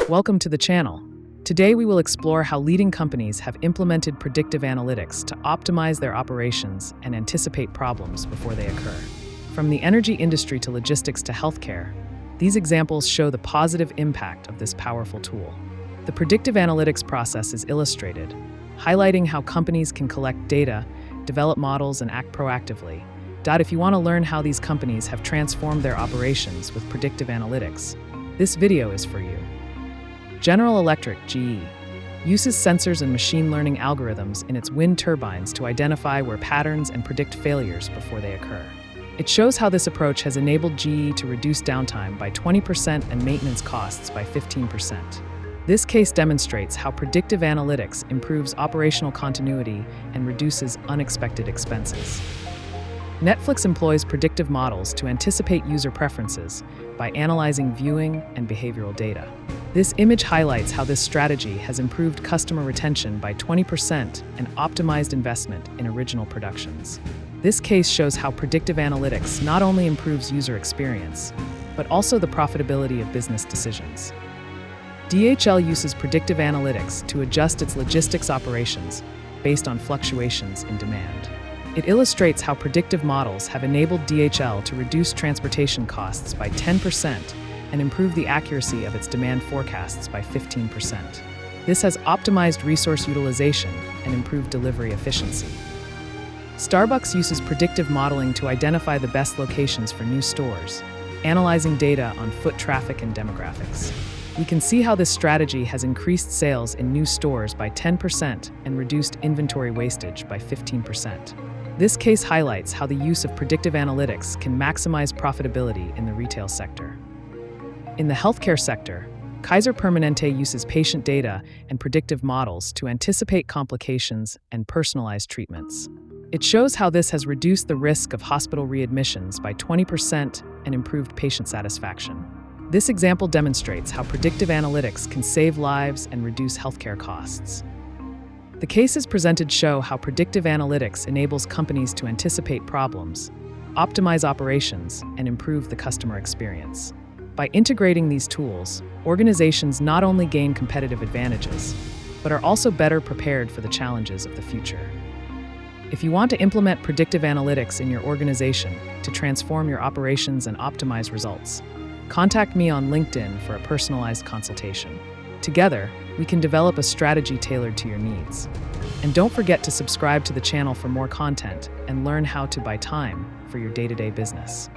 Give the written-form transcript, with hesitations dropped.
Welcome to the channel. Today we will explore how leading companies have implemented predictive analytics to optimize their operations and anticipate problems before they occur. From the energy industry to logistics to healthcare, these examples show the positive impact of this powerful tool. The predictive analytics process is illustrated, highlighting how companies can collect data, develop models, and act proactively. If you want to learn how these companies have transformed their operations with predictive analytics, this video is for you. General Electric (GE) uses sensors and machine learning algorithms in its wind turbines to identify where patterns and predict failures before they occur. It shows how this approach has enabled GE to reduce downtime by 20% and maintenance costs by 15%. This case demonstrates how predictive analytics improves operational continuity and reduces unexpected expenses. Netflix employs predictive models to anticipate user preferences by analyzing viewing and behavioral data. This image highlights how this strategy has improved customer retention by 20% and optimized investment in original productions. This case shows how predictive analytics not only improves user experience, but also the profitability of business decisions. DHL uses predictive analytics to adjust its logistics operations based on fluctuations in demand. It illustrates how predictive models have enabled DHL to reduce transportation costs by 10% and improve the accuracy of its demand forecasts by 15%. This has optimized resource utilization and improved delivery efficiency. Starbucks uses predictive modeling to identify the best locations for new stores, analyzing data on foot traffic and demographics. We can see how this strategy has increased sales in new stores by 10% and reduced inventory wastage by 15%. This case highlights how the use of predictive analytics can maximize profitability in the retail sector. In the healthcare sector, Kaiser Permanente uses patient data and predictive models to anticipate complications and personalize treatments. It shows how this has reduced the risk of hospital readmissions by 20% and improved patient satisfaction. This example demonstrates how predictive analytics can save lives and reduce healthcare costs. The cases presented show how predictive analytics enables companies to anticipate problems, optimize operations, and improve the customer experience. By integrating these tools, organizations not only gain competitive advantages, but are also better prepared for the challenges of the future. If you want to implement predictive analytics in your organization to transform your operations and optimize results, contact me on LinkedIn for a personalized consultation. Together, we can develop a strategy tailored to your needs. And don't forget to subscribe to the channel for more content and learn how to buy time for your day-to-day business.